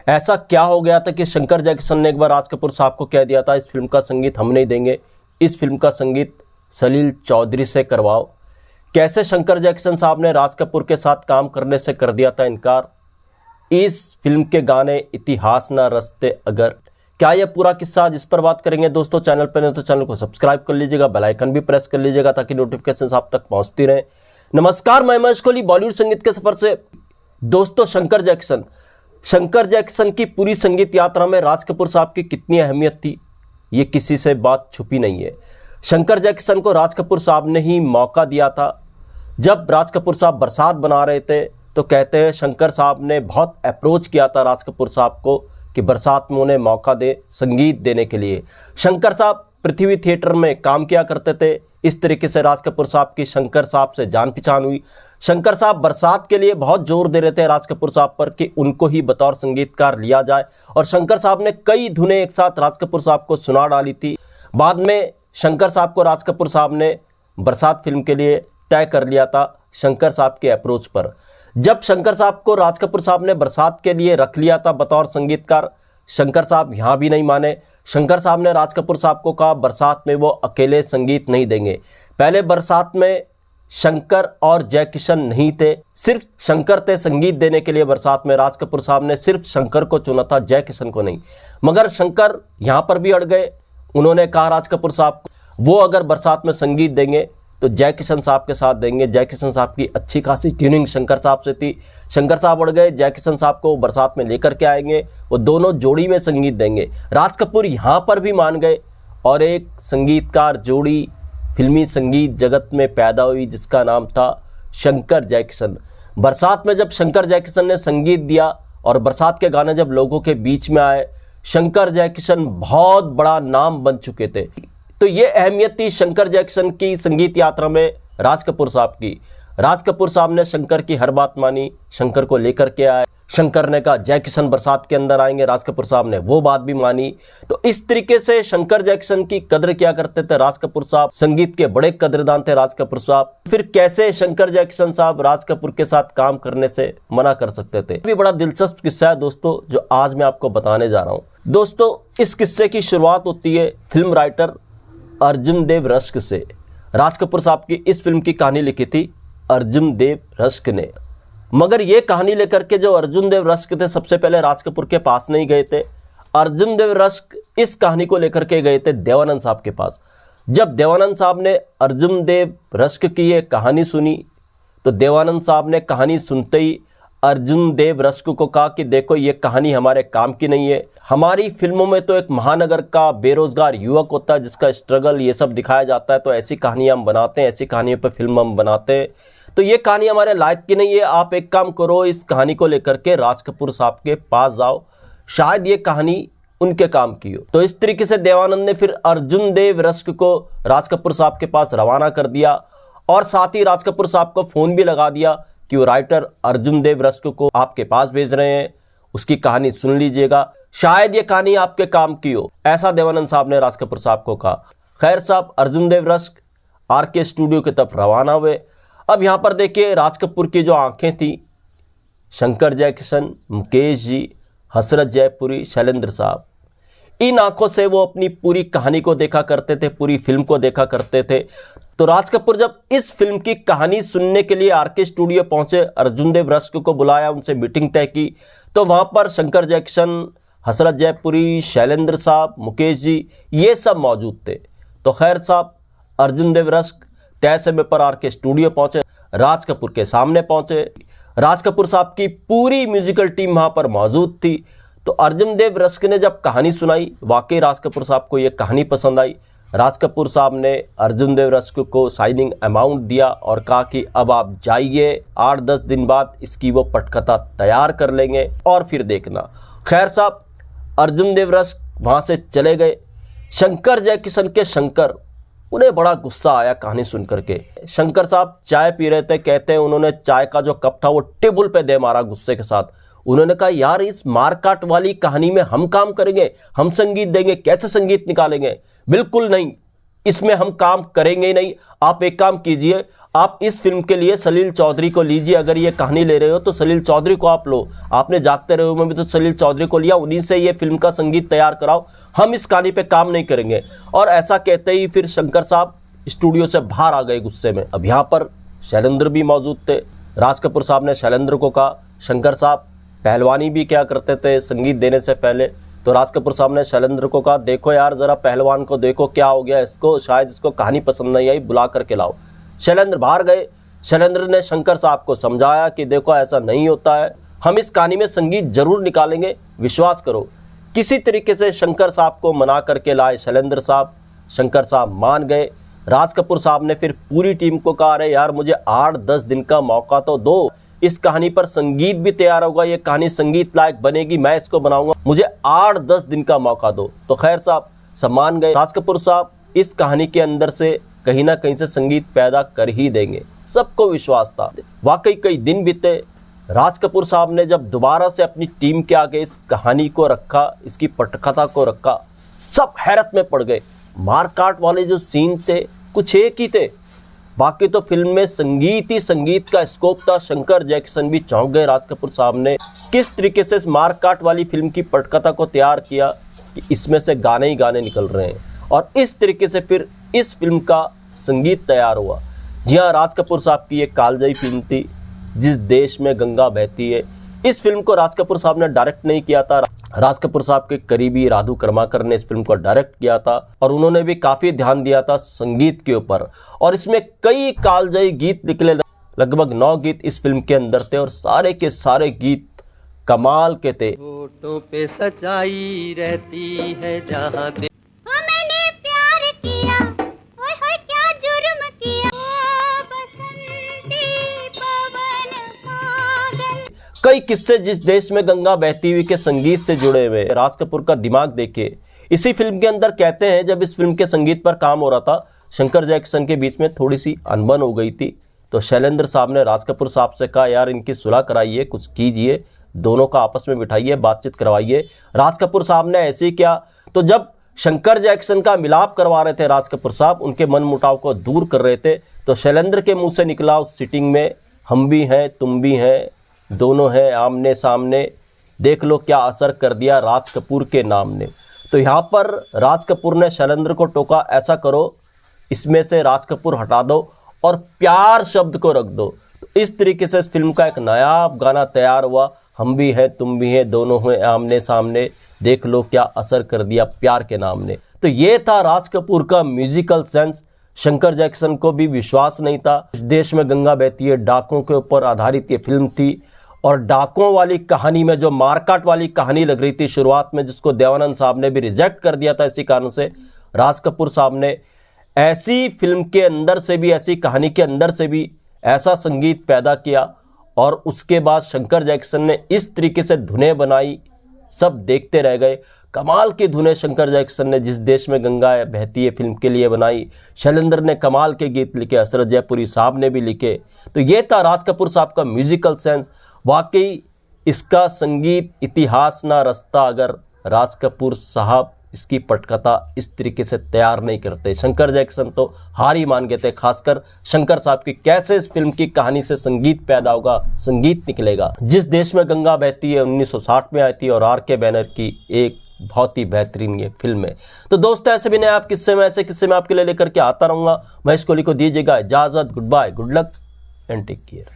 ऐसा क्या हो गया था कि शंकर जयकिशन ने एक बार राज कपूर साहब को कह दिया था इस फिल्म का संगीत हम नहीं देंगे, इस फिल्म का संगीत सलील चौधरी से करवाओ। कैसे शंकर जयकिशन साहब ने राज कपूर के साथ काम करने से कर दिया था इनकार। इस फिल्म के गाने इतिहास ना रचते अगर, क्या यह पूरा किस्सा जिस पर बात करेंगे दोस्तों। चैनल पर नहीं तो चैनल को सब्सक्राइब कर लीजिएगा, बेल आइकन भी प्रेस कर लीजिएगा ताकि नोटिफिकेशन आप तक पहुंचती रहे। नमस्कार, मैं महेश कोहली बॉलीवुड संगीत के सफर से। दोस्तों, शंकर जैक्सन की पूरी संगीत यात्रा में राज कपूर साहब की कितनी अहमियत थी, ये किसी से बात छुपी नहीं है। शंकर जैक्सन को राज कपूर साहब ने ही मौका दिया था। जब राज कपूर साहब बरसात बना रहे थे तो कहते हैं शंकर साहब ने बहुत अप्रोच किया था राज कपूर साहब को कि बरसात में उन्हें मौका दे संगीत देने के लिए। शंकर साहब पृथ्वी थिएटर में काम किया करते थे। इस तरीके से राज कपूर साहब की शंकर साहब से जान पहचान हुई। शंकर साहब बरसात के लिए बहुत जोर दे रहे थे राज कपूर साहब पर कि उनको ही बतौर संगीतकार लिया जाए, और शंकर साहब ने कई धुनें एक साथ राज कपूर साहब को सुना डाली थी। बाद में शंकर साहब को राज कपूर साहब ने बरसात फिल्म के लिए तय कर लिया था शंकर साहब के अप्रोच पर। जब शंकर साहब को राज कपूर साहब ने बरसात के लिए रख लिया था बतौर संगीतकार, शंकर साहब यहाँ भी नहीं माने। शंकर साहब ने राज कपूर साहब को कहा बरसात में वो अकेले संगीत नहीं देंगे। पहले बरसात में शंकर और जय किशन नहीं थे, सिर्फ शंकर थे संगीत देने के लिए। बरसात में राज कपूर साहब ने सिर्फ शंकर को चुना था, जय किशन को नहीं। मगर शंकर यहाँ पर भी अड़ गए। उन्होंने कहा राज कपूर साहब को वो अगर बरसात में संगीत देंगे तो जय किशन साहब के साथ देंगे। जय किशन साहब की अच्छी खासी ट्यूनिंग शंकर साहब से थी। शंकर साहब अड़ गए, जय किशन साहब को बरसात में लेकर के आएंगे, वो दोनों जोड़ी में संगीत देंगे। राज कपूर यहाँ पर भी मान गए और एक संगीतकार जोड़ी फिल्मी संगीत जगत में पैदा हुई जिसका नाम था शंकर जय किशन। बरसात में जब शंकर जय किशन ने संगीत दिया और बरसात के गाने जब लोगों के बीच में आए, शंकर जय किशन बहुत बड़ा नाम बन चुके थे। तो ये अहमियत थी शंकर जैक्सन की संगीत यात्रा में राज कपूर साहब की। राज कपूर साहब ने शंकर की हर बात मानी, शंकर को लेकर के आए। शंकर ने कहा जय किशन बरसात के अंदर आएंगे, राज कपूर साहब ने वो बात भी मानी। तो इस तरीके से शंकर जैक्सन की कद्र किया करते थे राज कपूर साहब। संगीत के बड़े कद्रदान थे राज कपूर साहब। फिर कैसे शंकर जैक्सन साहब राज कपूर के साथ काम करने से मना कर सकते थे। भी बड़ा दिलचस्प किस्सा है दोस्तों जो आज मैं आपको बताने जा रहा हूँ। दोस्तों, इस किस्से की शुरुआत होती है फिल्म राइटर अर्जुन देव रश्क से। राज कपूर साहब की इस फिल्म की कहानी लिखी थी अर्जुन देव रश्क ने। मगर ये कहानी लेकर के जो अर्जुन देव रश्क थे सबसे पहले राज कपूर के पास नहीं गए थे। अर्जुन देव रश्क इस कहानी को लेकर के गए थे देवानंद साहब के पास। जब देवानंद साहब ने अर्जुन देव रश्क की ये कहानी सुनी तो देवानंद साहब ने कहानी सुनते ही अर्जुन देव रश्क को कहा कि देखो ये कहानी हमारे काम की नहीं है। हमारी फिल्मों में तो एक महानगर का बेरोजगार युवक होता है जिसका स्ट्रगल ये सब दिखाया जाता है, तो ऐसी कहानियां हम बनाते हैं, ऐसी कहानियों पर फिल्म हम बनाते हैं, तो ये कहानी हमारे लायक की नहीं है। आप एक काम करो, इस कहानी को लेकर के राज कपूर साहब के पास जाओ, शायद ये कहानी उनके काम की हो। तो इस तरीके से देवानंद ने फिर अर्जुन देव रश्क को राज कपूर साहब के पास रवाना कर दिया और साथ ही राज कपूर साहब को फोन भी लगा दिया कि वो राइटर अर्जुन देव रश्क को आपके पास भेज रहे हैं, उसकी कहानी सुन लीजिएगा, शायद ये कहानी आपके काम की हो। ऐसा देवानंद साहब ने राज कपूर साहब को कहा। खैर साहब अर्जुन देव रश्क आरके स्टूडियो की तरफ रवाना हुए। अब यहाँ पर देखिए राज कपूर की जो आंखें थी, शंकर जय किशन, मुकेश जी, हसरत जयपुरी, शैलेंद्र साहब, इन आंखों से वो अपनी पूरी कहानी को देखा करते थे, पूरी फिल्म को देखा करते थे। तो राज कपूर जब इस फिल्म की कहानी सुनने के लिए आरके स्टूडियो पहुंचे, अर्जुन देव रश्क को बुलाया, उनसे मीटिंग तय की, तो वहां पर शंकर जय किशन, हसरत जयपुरी, शैलेंद्र साहब, मुकेश जी, ये सब मौजूद थे। तो खैर साहब अर्जुन देव रश्क तय समय पर आरके स्टूडियो पहुंचे, राज कपूर के सामने पहुंचे। राज कपूर साहब की पूरी म्यूजिकल टीम वहां पर मौजूद थी। तो अर्जुन देव रश्क ने जब कहानी सुनाई, वाकई राज कपूर साहब को ये कहानी पसंद आई। राज कपूर साहब ने अर्जुन देव रश्क को साइनिंग अमाउंट दिया और कहा कि अब आप जाइए, 8-10 दिन बाद इसकी वो पटकथा तैयार कर लेंगे और फिर देखना। खैर साहब अर्जुन देव रश्क वहाँ से चले गए। शंकर जय किशन के शंकर, उन्हें बड़ा गुस्सा आया कहानी सुन करके। शंकर साहब चाय पी रहे थे, कहते हैं उन्होंने चाय का जो कप था वो टेबल पे दे मारा गुस्से के साथ। उन्होंने कहा यार इस मारकाट वाली कहानी में हम काम करेंगे, हम संगीत देंगे, कैसे संगीत निकालेंगे? बिल्कुल नहीं, इसमें हम काम करेंगे ही नहीं। आप एक काम कीजिए, आप इस फिल्म के लिए सलील चौधरी को लीजिए। अगर ये कहानी ले रहे हो तो सलील चौधरी को आप लो। आपने जागते रहो में भी तो सलील चौधरी को लिया, उन्हीं से ये फिल्म का संगीत तैयार कराओ। हम इस कहानी पे काम नहीं करेंगे। और ऐसा कहते ही फिर शंकर साहब स्टूडियो से बाहर आ गए गुस्से में। अब यहाँ पर शैलेंद्र भी मौजूद थे। राज कपूर साहब ने शैलेंद्र को कहा, शंकर साहब पहलवानी भी क्या करते थे संगीत देने से पहले। तो राज कपूर साहब ने शैलेंद्र को कहा, देखो यार जरा पहलवान को देखो क्या हो गया इसको, शायद इसको कहानी पसंद नहीं आई, बुला करके लाओ। शैलेंद्र बाहर गए। शैलेंद्र ने शंकर साहब को समझाया कि देखो ऐसा नहीं होता है, हम इस कहानी में संगीत जरूर निकालेंगे, विश्वास करो। किसी तरीके से शंकर साहब को मना करके लाए शैलेंद्र साहब। शंकर साहब मान गए। राज कपूर साहब ने फिर पूरी टीम को कहा, अरे यार मुझे 8-10 दिन का मौका तो दो, इस कहानी पर संगीत भी तैयार होगा, ये कहानी संगीत लायक बनेगी, मैं इसको बनाऊंगा, मुझे 8-10 दिन का मौका दो। तो खैर साहब सब मान गए। राज कपूर साहब इस कहानी के अंदर से कहीं ना कहीं से संगीत पैदा कर ही देंगे, सबको विश्वास था। वाकई कई दिन बीते। राज कपूर साहब ने जब दोबारा से अपनी टीम के आगे इस कहानी को रखा, इसकी पटकथा को रखा, सब हैरत में पड़ गए। मारकाट वाले जो सीन थे कुछ एक ही थे, बाकी तो फिल्म में संगीत ही संगीत का स्कोप था। शंकर जैक्सन भी चौंक गए। राज कपूर साहब ने किस तरीके से इस मारकाट वाली फिल्म की पटकथा को तैयार किया कि इसमें से गाने ही गाने निकल रहे हैं, और इस तरीके से फिर इस फिल्म का संगीत तैयार हुआ। जी हाँ, राज कपूर साहब की एक कालजयी फिल्म थी जिस देश में गंगा बहती है। इस फिल्म को राज कपूर साहब ने डायरेक्ट नहीं किया था, राज कपूर साहब के करीबी राधू कर्माकर ने इस फिल्म को डायरेक्ट किया था, और उन्होंने भी काफी ध्यान दिया था संगीत के ऊपर। और इसमें कई कालजयी गीत निकले, लगभग 9 गीत इस फिल्म के अंदर थे, और सारे के सारे गीत कमाल के थे। होठों पे सच्चाई रहती है जहाँ मैंने प्यार किया, ओए होए क्या जुर्म किया, ओ बसंती पवन पागल। कई किस्से जिस देश में गंगा बहती हुई के संगीत से जुड़े हुए। राज कपूर का दिमाग देखिए। इसी फिल्म के अंदर कहते हैं जब इस फिल्म के संगीत पर काम हो रहा था, शंकर जैक्सन के बीच में थोड़ी सी अनबन हो गई थी। तो शैलेंद्र साहब ने राज कपूर साहब से कहा, यार इनकी सुलह कराइए, कुछ कीजिए, दोनों का आपस में बिठाइए, बातचीत करवाइए। राज कपूर साहब ने ऐसे ही किया। तो जब शंकर जैक्सन का मिलाप करवा रहे थे राज कपूर साहब, उनके मन मुटाव को दूर कर रहे थे, तो शैलेंद्र के मुंह से निकला उस सिटिंग में, हम भी हैं तुम भी हैं, दोनों हैं आमने सामने, देख लो क्या असर कर दिया राज कपूर के नाम ने। तो यहाँ पर राज कपूर ने शैलेंद्र को टोका, ऐसा करो इसमें से राज कपूर हटा दो और प्यार शब्द को रख दो। तो इस तरीके से इस फिल्म का एक नायाब गाना तैयार हुआ, हम भी हैं तुम भी हैं, दोनों हैं आमने सामने, देख लो क्या असर कर दिया प्यार के नाम ने। तो ये था राज कपूर का म्यूजिकल सेंस। शंकर जैक्सन को भी विश्वास नहीं था। इस देश में गंगा बहती है डाकों के ऊपर आधारित ये फिल्म थी, और डाकों वाली कहानी में जो मारकाट वाली कहानी लग रही थी शुरुआत में, जिसको देवानंद साहब ने भी रिजेक्ट कर दिया था इसी कारण से, राज कपूर साहब ने ऐसी फिल्म के अंदर से भी, ऐसी कहानी के अंदर से भी ऐसा संगीत पैदा किया। और उसके बाद शंकर जैक्सन ने इस तरीके से धुनें बनाई, सब देखते रह गए। कमाल की धुनें शंकर जैक्सन ने जिस देश में गंगा बहती है फिल्म के लिए बनाई। शैलेंद्र ने कमाल के गीत लिखे, हसरत जयपुरी साहब ने भी लिखे। तो ये था राज कपूर साहब का म्यूजिकल सेंस। वाकई इसका संगीत इतिहास ना रचता अगर राज कपूर साहब इसकी पटकथा इस तरीके से तैयार नहीं करते। शंकर जैक्सन तो हार ही मान गए थे, खासकर शंकर साहब की कैसे इस फिल्म की कहानी से संगीत पैदा होगा, संगीत निकलेगा। जिस देश में गंगा बहती है 1960 में आई थी, और आर के बैनर की एक बहुत ही बेहतरीन ये फिल्म है। तो दोस्तों ऐसे भी नए आप किस्से में, ऐसे किस्से में आपके लिए लेकर के आता रहूंगा। महेश कोहली को दीजिएगा इजाजत। Good bye, good luck and take care.